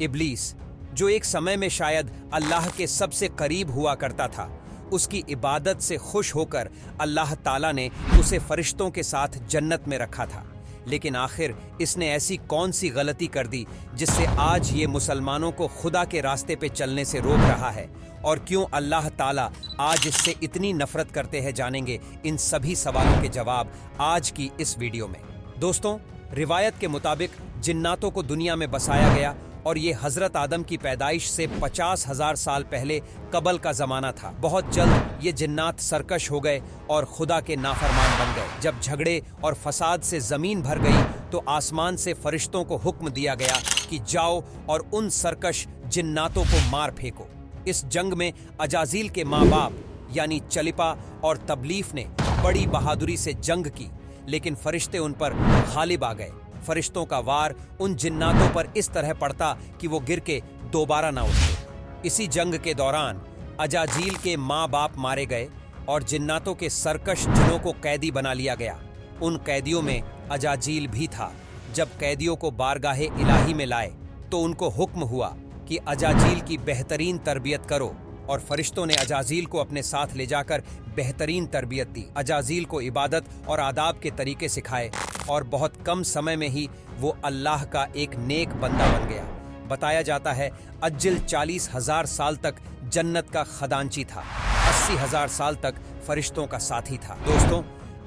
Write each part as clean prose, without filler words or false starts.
इब्लीस, जो एक समय में शायद अल्लाह के सबसे करीब हुआ करता था, उसकी इबादत से खुश होकर अल्लाह ताला ने उसे फरिश्तों के साथ जन्नत में रखा था। लेकिन आखिर इसने ऐसी कौन सी गलती कर दी जिससे आज ये मुसलमानों को खुदा के रास्ते पे चलने से रोक रहा है, और क्यों अल्लाह ताला आज इससे इतनी नफरत करते हैं? जानेंगे इन सभी सवालों के जवाब आज की इस वीडियो में। दोस्तों, रिवायत के मुताबिक जिन्नातों को दुनिया में बसाया गया और ये हजरत आदम की पैदाइश से 50,000 साल पहले कबल का जमाना था। बहुत जल्द ये जिन्नात सरकश हो गए और खुदा के नाफरमान बन गए। जब झगड़े और फसाद से जमीन भर गई तो आसमान से फरिश्तों को हुक्म दिया गया कि जाओ और उन सरकश जिन्नातों को मार फेंको। इस जंग में अजाजील के माँ बाप यानी चलिपा और तबलीफ ने बड़ी बहादुरी से जंग की, लेकिन फरिश्ते उन पर गालिब आ गए। फरिश्तों का वार उन जिन्नातों पर इस तरह पड़ता कि वो गिर के दोबारा ना उठते। इसी जंग के दौरान अजाजील के माँ बाप मारे गए और जिन्नातों के सरकश जिनों को कैदी बना लिया गया। उन कैदियों में अजाजील भी था। जब कैदियों को बारगाहे इलाही में लाए तो उनको हुक्म हुआ कि अजाजील की बेहतरीन तरबियत करो, और फरिश्तों ने अजाजील को अपने साथ ले जाकर बेहतरीन तरबियत दी। अजाजील को इबादत और आदाब के तरीके सिखाए और बहुत कम समय में ही वो अल्लाह का एक नेक बंदा बन गया। बताया जाता है अज्जिल 40,000 साल तक जन्नत का खदांची था, 80,000 साल तक फरिश्तों का साथी था। दोस्तों,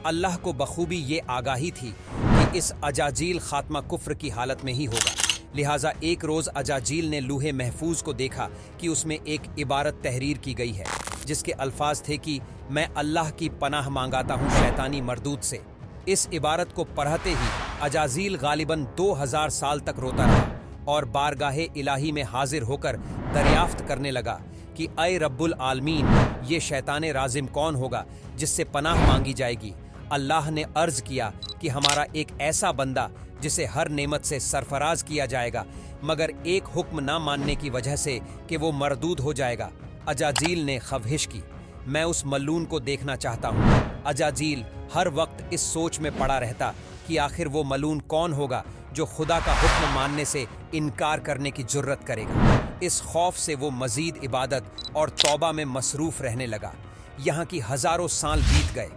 अल्लाह को बखूबी ये आगाही थी कि इस अजाजील खात्मा कुफ्र की हालत में ही होगा। लिहाजा एक रोज अजाजील ने लूहे महफूज को देखा कि उसमें एक इबारत तहरीर की गई है जिसके अल्फाज थे कि मैं अल्लाह की पनाह मांगाता हूँ शैतानी मरदूद से। इस इबारत को पढ़ते ही अजाजील गालिबन 2000 साल तक रोता रहा और बारगाहे इलाही में हाजिर होकर दरियाफ्त करने लगा कि अय रब्बुल आलमीन, ये शैतान राजिम कौन होगा जिससे पनाह मांगी जाएगी। अल्लाह ने अर्ज किया कि हमारा एक ऐसा बंदा जिसे हर नेमत से सरफराज किया जाएगा, मगर एक हुक्म ना मानने की वजह से कि वो मरदूद हो जाएगा। अजाजील ने ख्वाहिश की, मैं उस मल्लून को देखना चाहता हूँ। अजाजील हर वक्त इस सोच में पड़ा रहता कि आखिर वो मलून कौन होगा जो खुदा का हुक्म मानने से इनकार करने की जुर्रत करेगा। इस खौफ से वो मजीद इबादत और तौबा में मसरूफ रहने लगा। यहाँ की हजारों साल बीत गए।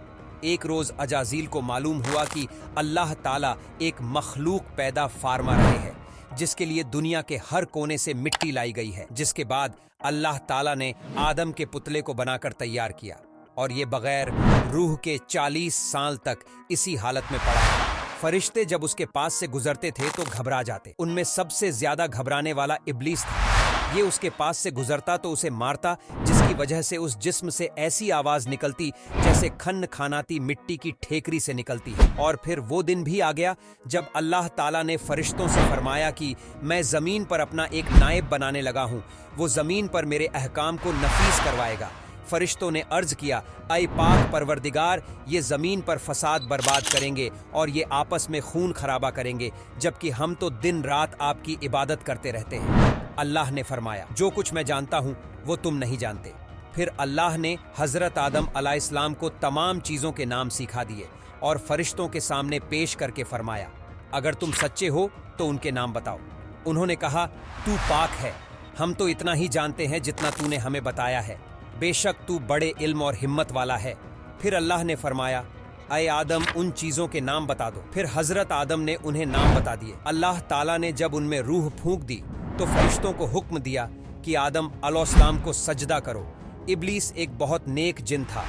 एक रोज अजाजील को मालूम हुआ कि अल्लाह ताला एक मखलूक पैदा फार्मा रहे हैं जिसके लिए दुनिया के हर कोने से मिट्टी लाई गई है। जिसके बाद अल्लाह ताला ने आदम के पुतले को बनाकर तैयार किया और ये बगैर रूह के 40 साल तक इसी हालत में पड़ा रहा। फरिश्ते जब उसके पास से गुजरते थे तो घबरा जाते। उनमें सबसे ज्यादा घबराने वाला इब्लीस था। ये उसके पास से गुजरता तो उसे मारता, जिसकी वजह से उस जिस्म से ऐसी आवाज निकलती जैसे खन्न खानाती मिट्टी की ठेकरी से निकलती है। और फिर वो दिन भी आ गया जब अल्लाह ताला ने फरिश्तों से फरमाया कि मैं जमीन पर अपना एक नायब बनाने लगा हूँ, वो जमीन पर मेरे अहकाम को नफीस करवाएगा। फरिश्तों ने अर्ज किया, ऐ पाक परवरदिगार, ये जमीन पर फसाद बर्बाद करेंगे और ये आपस में खून खराबा करेंगे, जबकि हम तो दिन रात आपकी इबादत करते रहते हैं। अल्लाह ने फरमाया, जो कुछ मैं जानता हूँ वो तुम नहीं जानते। फिर अल्लाह ने हजरत आदम अलैहिस्सलाम को तमाम चीजों के नाम सिखा दिए और फरिश्तों के सामने पेश करके फरमाया, अगर तुम सच्चे हो तो उनके नाम बताओ। उन्होंने कहा, तू पाक है, हम तो इतना ही जानते हैं जितना तूने हमें बताया है, बेशक तू बड़े इल्म और हिम्मत वाला है। फिर अल्लाह ने फरमाया, अय आदम, उन चीजों के नाम बता दो। फिर हजरत आदम ने उन्हें नाम बता दिए। अल्लाह ताला ने जब उनमें रूह फूंक दी तो फरिश्तों को हुक्म दिया कि आदम अलैहिस्सलाम को सजदा करो। इब्लीस एक बहुत नेक जिन था,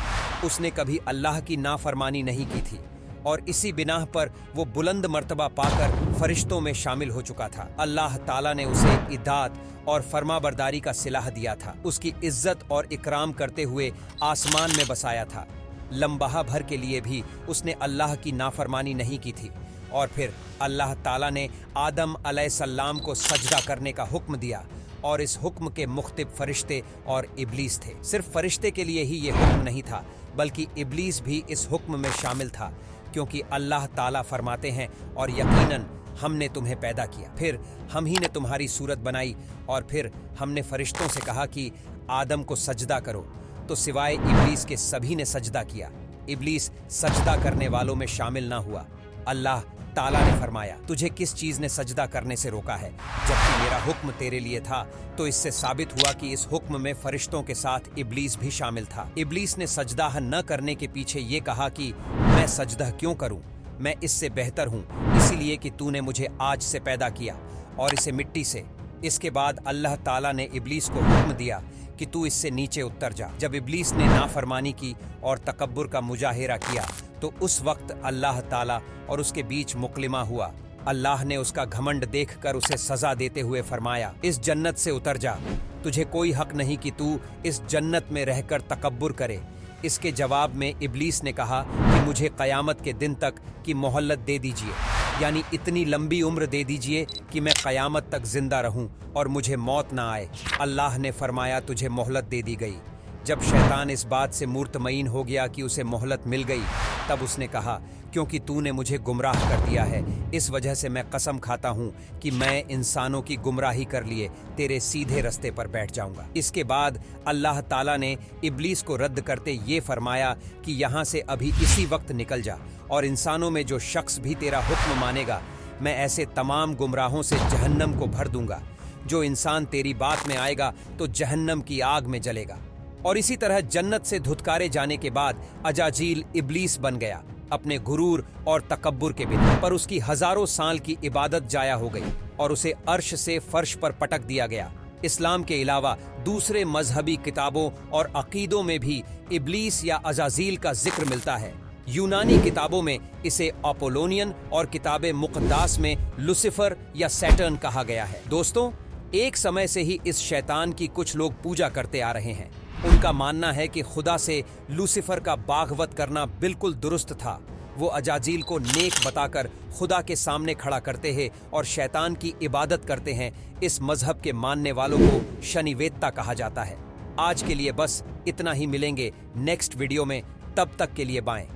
उसने कभी अल्लाह की नाफरमानी नहीं की थी और इसी बिनाह पर वो बुलंद मर्तबा पाकर फरिश्तों में शामिल हो चुका था। अल्लाह ताला ने उसे इताअत और फरमाबरदारी का सिलाह दिया था। उसकी इज्जत और इकराम करते हुए आसमान में बसाया था। लम्बाह भर के लिए भी उसने अल्लाह की नाफरमानी नहीं की थी। और फिर अल्लाह ताला ने आदम अलैहिस्सलाम को सजदा करने का हुक्म दिया और इस हुक्म के मुख्तलिफ फरिश्ते और इब्लीस थे। सिर्फ फरिश्ते के लिए ही ये हुक्म नहीं था, बल्कि इब्लीस भी इस हुक्म में शामिल था, क्योंकि अल्लाह ताला फरमाते हैं, और यकीनन हमने तुम्हें पैदा किया, फिर हम ही ने तुम्हारी सूरत बनाई, और फिर हमने फरिश्तों से कहा कि आदम को सजदा करो, तो सिवाय इब्लीस के सभी ने सजदा किया। इब्लीस सजदा करने वालों में शामिल ना हुआ। अल्लाह ताला ने फरमाया, तुझे किस चीज ने सजदा करने से रोका है जबकि मेरा हुक्म तेरे लिए था? तो इससे साबित हुआ कि इस हुक्म में फरिश्तों के साथ इब्लीस भी शामिल था। इब्लीस ने सजदा न करने के पीछे ये कहा कि मैं सजदा क्यों करूं, मैं इससे बेहतर हूं, इसीलिए कि तूने मुझे आज से पैदा किया और इसे मिट्टी से। इसके बाद अल्लाह ताला ने इब्लीस को हुक्म दिया कि तू इससे नीचे उतर जा। जब इब्लीस ने नाफरमानी की और तकब्बुर का मुजाहिरा किया तो उस वक्त अल्लाह ताला और उसके बीच मुकलिमा हुआ। अल्लाह ने उसका घमंड देखकर उसे सजा देते हुए फरमाया, इस जन्नत से उतर जा, तुझे कोई हक नहीं कि तू इस जन्नत में रहकर तकब्बुर करे। इसके जवाब में इब्लीस ने कहा कि मुझे क़यामत के दिन तक की मोहल्लत दे दीजिए, यानी इतनी लंबी उम्र दे दीजिए कि मैं क़यामत तक जिंदा रहूं और मुझे मौत ना आए। अल्लाह ने फरमाया, तुझे मोहलत दे दी गई। जब शैतान इस बात से मुतमईन हो गया कि उसे मोहलत मिल गई, तब उसने कहा, क्योंकि तूने मुझे गुमराह कर दिया है, इस वजह से मैं कसम खाता हूँ कि मैं इंसानों की गुमराही कर लिए तेरे सीधे रस्ते पर बैठ जाऊंगा। इसके बाद अल्लाह ताला ने इब्लीस को रद्द करते ये फरमाया कि यहाँ से अभी इसी वक्त निकल जा, और इंसानों में जो शख्स भी तेरा हुक्म मानेगा मैं ऐसे तमाम गुमराहों से जहन्नम को भर दूंगा। जो इंसान तेरी बात में आएगा तो जहन्नम की आग में जलेगा। और इसी तरह जन्नत से धुतकारे जाने के बाद अजाजील इब्लीस बन गया अपने गुरूर और तकब्बुर के बिना, पर उसकी हजारों साल की इबादत जाया हो गई और उसे अर्श से फर्श पर पटक दिया गया। इस्लाम के अलावा दूसरे मजहबी किताबों और अकीदों में भी इब्लीस या अजाजील का जिक्र मिलता है। यूनानी किताबों में इसे अपोलोनियन और किताब मुक़द्दास में लुसिफर या सैटर्न कहा गया है। दोस्तों, एक समय से ही इस शैतान की कुछ लोग पूजा करते आ रहे हैं। उनका मानना है कि खुदा से लूसीफर का बागवत करना बिल्कुल दुरुस्त था। वो अजाजील को नेक बताकर खुदा के सामने खड़ा करते हैं और शैतान की इबादत करते हैं। इस मजहब के मानने वालों को शनिवेत्ता कहा जाता है। आज के लिए बस इतना ही, मिलेंगे नेक्स्ट वीडियो में, तब तक के लिए बाय।